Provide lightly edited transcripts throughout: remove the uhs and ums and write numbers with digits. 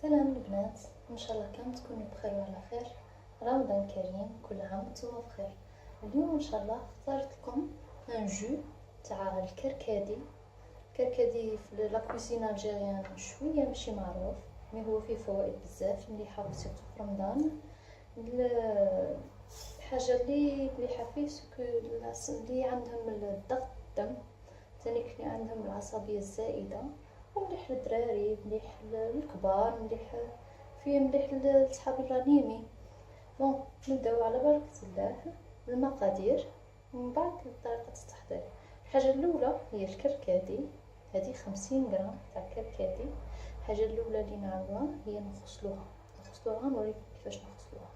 سلام البنات، ان شاء الله كامل تكونوا بخير وعلى خير. رمضان كريم، كل عام وانتم بخير. اليوم ان شاء الله اختارت لكم ان جو تاع الكركدي. الكركدي في لا كوزين الجيريان شويه ماشي معروف، مي هو فيه فوائد بزاف مليحه سيرتو في رمضان. الحاجه اللي مليحه فيه سكو اللي عندهم الضغط الدم، تاني اللي عندهم العصبيه الزائده، ومليح للدراري، مليح للكبار، مليح لصحاب الرنيمي. بون نبداو على بركة الله. المقادير ومن بعد طريقة التحضير. الحاجة الأولى هي الكركدي، هذه 50 غرام تاع الكركدي. الحاجة الأولى اللي نعملوها هي نغسلوها. نوريكم كيفاش نغسلوها.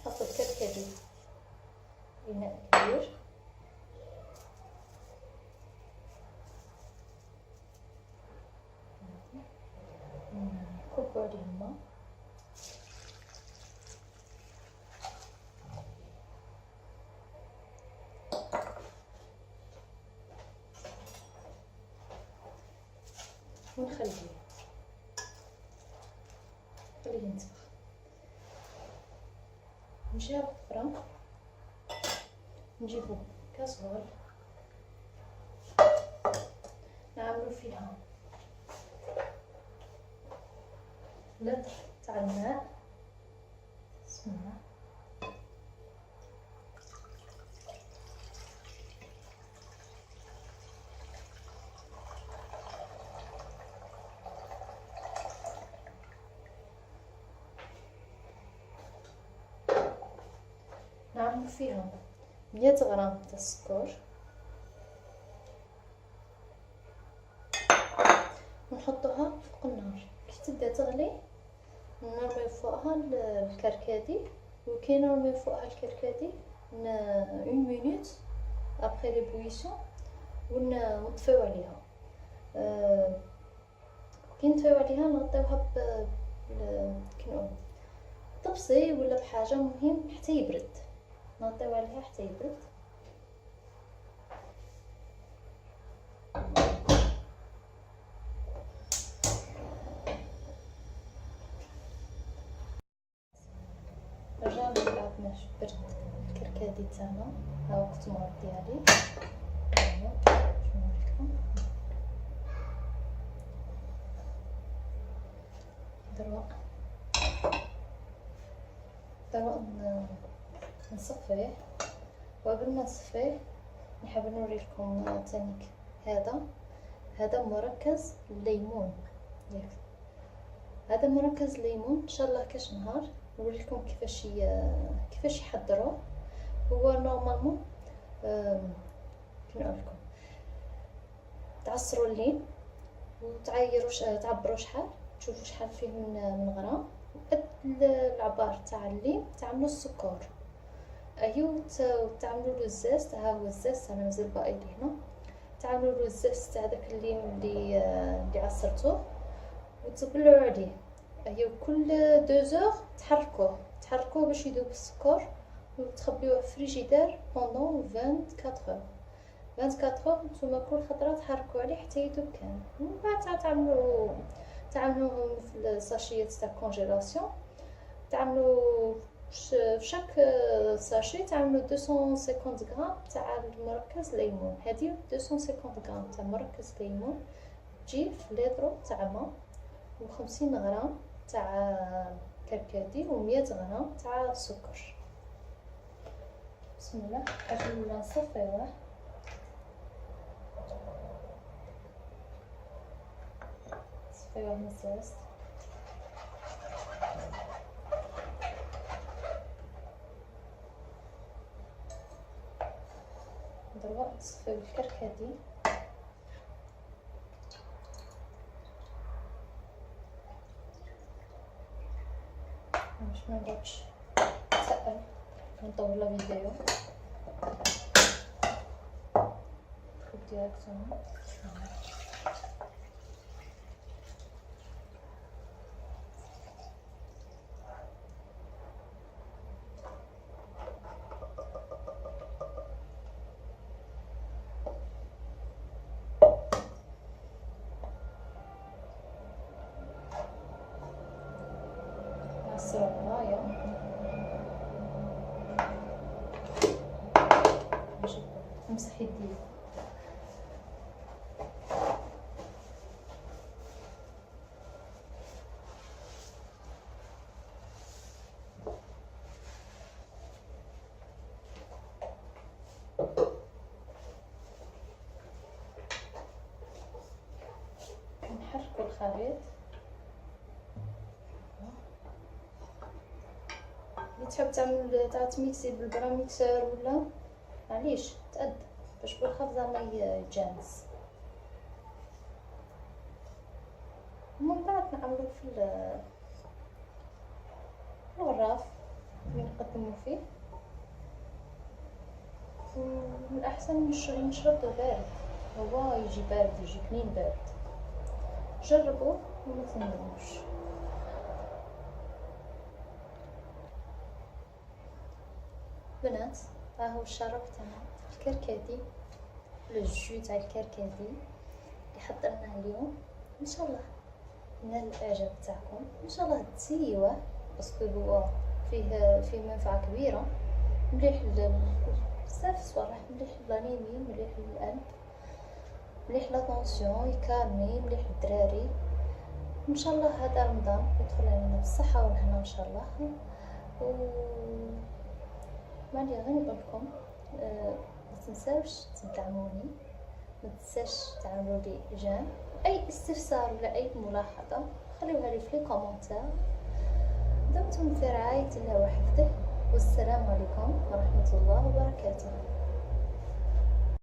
نحطو الكركدي في إناء كبير، نكبو عليه الماء، ونخليه ينتفخ. نجي على الفران، نجيبو كاسرول نعملو فيها لتر تاع الماء. بسم الله. نعملو فيها 100 غرام تاع السكر، ونحطوها فوق النار. كي تبدا تغلي نرميو فوقها الكركدي، وكي نرميو فوقها الكركدي 1 مينوت ابري ليبويسيون ونطفيو عليها. كي نطفيو عليها نغطيوها طبسي ولا بحاجه مهم حتى يبرد. نغطيو عليها حتى يبرد. رجعنا من بعد ما برد الكركدي تاعنا، ها هو القطماط ديالي. دروا نصفيه، وقبل ما نصفيه نحب نوريلكم تانيك. هذا مركز الليمون ياك، هذا مركز الليمون. ان شاء الله كاش نهار نوريلكم كيفاش يحضروه. هو نورمالمون نقولكم تعصروا الليم تعبروا شحال، تشوفوا شحال فيه من غرام، قد العبار تاع الليم تعملوا السكر. ايوا تعملوا له الزاز. ها هو الزاز تاعنا مازال باقي لي هنا. تعملوا له الزاز تاع داك الليم اللي عصرتوه وتبلعوا عليه. ايوا كل 2 زور تحركوه باش يذوب السكر، وتخبيوه في الفريجيدير بوندون 24 اور. 24 اور نتوما كل خطره تحركوا عليه حتى يذوب كامل. من بعد تعملوهم في الساشيات تاع كونجيلاسيون. تعملوا في شاك ساشي تعملوا 250 غرام تاع المركز ليمون. هذه 250 غرام تاع مركز ليمون تجي في لتر تاع ماء، و50 غرام تاع كركدي، و100 غرام تاع سكر. بسم الله. قبل ما نصفيوه مزاز. دروا نصفيو الكركدي، باش ما نقعدش نتقل نطول لا فيديو. ديريكتومون نكسرو هنايا. نمسح يدي. نحركو الخليط. تحب تعمل تميكسي بالبرا ميكسور ولا معليش تأد باش بالخبزة ما يتجانس. ومن بعد نعملو في الغراف اللي نقدمو فيه. ومن الأحسن نشرب بارد، هو يجي بارد، يجي بنين بارد. جربوه وما تندموش. بنات ها هو الشرب تاع الكركدي، الجو تاع الكركدي اللي حضرناه اليوم. ان شاء الله نال الاعجاب تاعكم، ان شاء الله تسيوه باسكو هو فيه منفعه كبيره، مليح بزاف صوالح، مليح لانيمي، مليح للقلب، مليح لاتونسيون، يكالمي، مليح للدراري. ان شاء الله هذا رمضان يدخل علينا بالصحه والهنا ان شاء الله. مالي غير نقولكم ما تنساوش تدعموني، ما تنساش تعملوا لي جيم، اي استفسار ولا اي ملاحظه خليوها لي في الكومنتات. دمتم في رعايه الله وحفظه، والسلام عليكم ورحمه الله وبركاته.